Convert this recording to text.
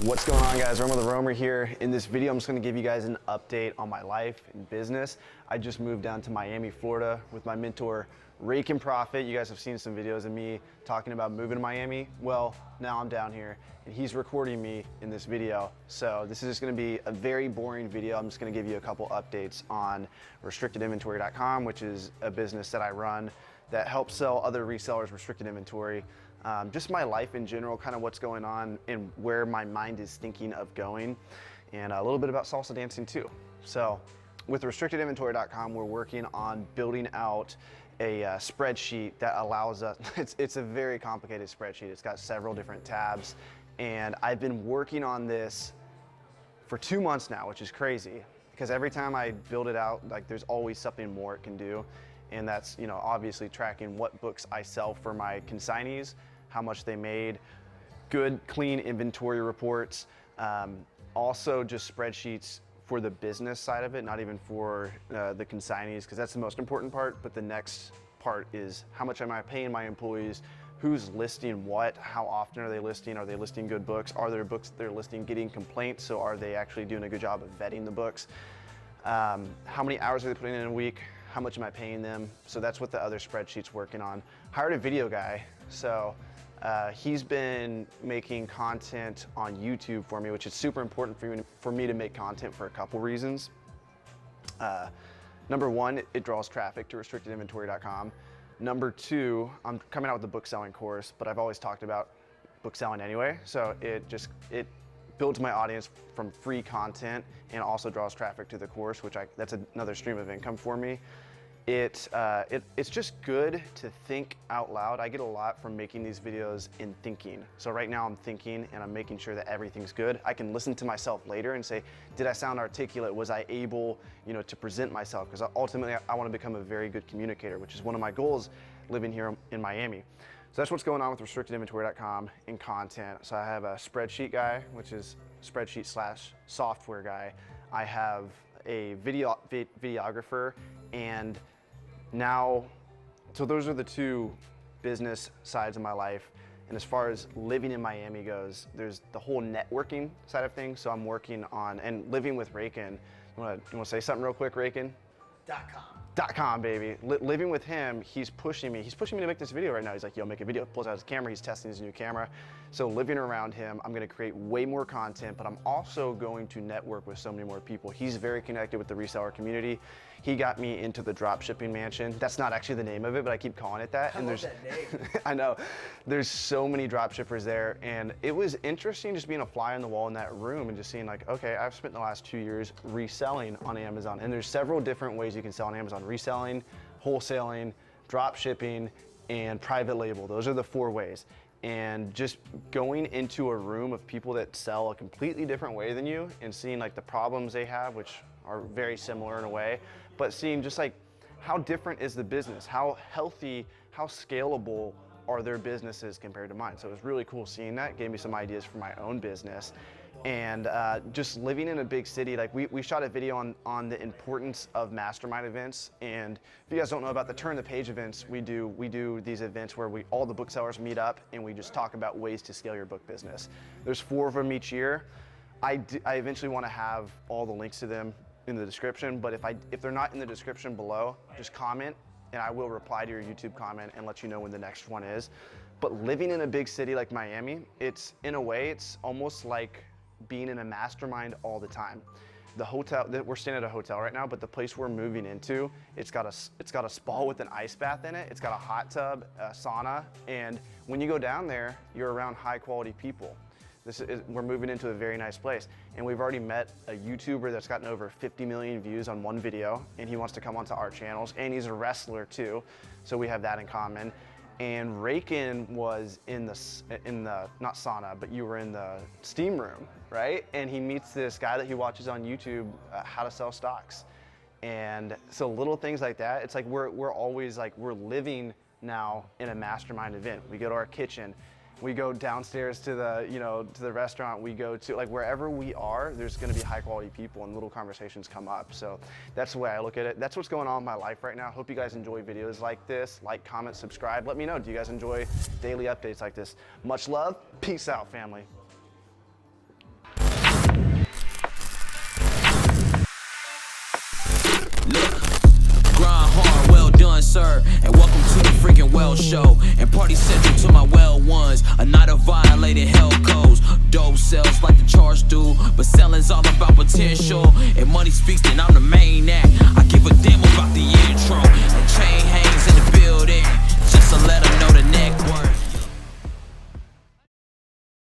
What's going on, guys? Romer the Romer here. In this video, I'm just gonna give you guys an update on my life and business. I just moved down to Miami, Florida with my mentor, Raiken Profit. You guys have seen some videos of me talking about moving to Miami. Well, now I'm down here and he's recording me in this video. So this is just gonna be a very boring video. I'm just gonna give you a couple updates on restrictedinventory.com, which is a business that I run that helps sell other resellers restricted inventory. Just my life in general, kind of what's going on and where my mind is thinking of going, and a little bit about salsa dancing too. So with restrictedinventory.com, we're working on building out a spreadsheet that allows us, it's a very complicated spreadsheet. It's got several different tabs, and I've been working on this for 2 months now, which is crazy because every time I build it out, like there's always something more it can do. And that's, you know, obviously tracking what books I sell for my consignees, how much they made, good, clean inventory reports, also just spreadsheets for the business side of it, not even for the consignees, because that's the most important part. But the next part is how much am I paying my employees, who's listing what, how often are they listing good books, are there books they're listing getting complaints, so are they actually doing a good job of vetting the books, how many hours are they putting in a week, how much am I paying them? So that's what the other spreadsheet's working on. Hired a video guy, so he's been making content on YouTube for me, which is super important for me to make content for a couple reasons. Number one, it draws traffic to restrictedinventory.com. Number two, I'm coming out with a book selling course, but I've always talked about book selling anyway, so it builds my audience from free content and also draws traffic to the course, which that's another stream of income for me. It's just good to think out loud. I get a lot from making these videos in thinking. So right now I'm thinking and I'm making sure that everything's good. I can listen to myself later and say, did I sound articulate? Was I able, to present myself? Because ultimately I want to become a very good communicator, which is one of my goals living here in Miami. So that's what's going on with restrictedinventory.com in content. So I have a spreadsheet guy, which is spreadsheet/software guy. I have a videographer, and now, so those are the two business sides of my life. And as far as living in Miami goes, there's the whole networking side of things. So I'm working on, and living with Raiken. You wanna say something real quick, Raiken? .com, baby. Living with him, he's pushing me to make this video right now. He's like, yo, make a video. Pulls out his camera, he's testing his new camera. So living around him, I'm gonna create way more content, but I'm also going to network with so many more people. He's very connected with the reseller community. He got me into the drop shipping mansion. That's not actually the name of it, but I keep calling it that. I love that name. I know, there's so many drop shippers there, and it was interesting just being a fly on the wall in that room and just seeing like, okay, I've spent the last 2 years reselling on Amazon, and there's several different ways you can sell on Amazon: reselling, wholesaling, drop shipping, and private label. Those are the 4 ways. And just going into a room of people that sell a completely different way than you and seeing like the problems they have, which are very similar in a way, but seeing just like how different is the business, how healthy, how scalable are their businesses compared to mine. So it was really cool seeing that. Gave me some ideas for my own business. And just living in a big city, like we shot a video on the importance of mastermind events. And if you guys don't know about the turn the page events, we do these events where all the booksellers meet up and we just talk about ways to scale your book business. There's 4 of them each year. I eventually want to have all the links to them in the description, but if they're not in the description below, just comment and I will reply to your YouTube comment and let you know when the next one is. But living in a big city like Miami, it's in a way, it's almost like being in a mastermind all the time. The hotel, we're staying at a hotel right now, but the place we're moving into, it's got a spa with an ice bath in it. It's got a hot tub, a sauna, and when you go down there, you're around high quality people. We're moving into a very nice place, and we've already met a YouTuber that's gotten over 50 million views on one video, and he wants to come onto our channels, and he's a wrestler too, so we have that in common. And Raiken was in the not sauna, but you were in the steam room, right? And he meets this guy that he watches on YouTube, how to sell stocks. And so little things like that, it's like we're always like, we're living now in a mastermind event. We go to our kitchen, we go downstairs to the restaurant, we go to, like, wherever we are, there's gonna be high quality people and little conversations come up. So that's the way I look at it. That's what's going on in my life right now. Hope you guys enjoy videos like this. Like, comment, subscribe. Let me know, do you guys enjoy daily updates like this? Much love, peace out, family. hell show. And party central to my well ones. A night of violated hell codes. Dope sells like the charge do, but selling's all about potential. If money speaks, then I'm the man.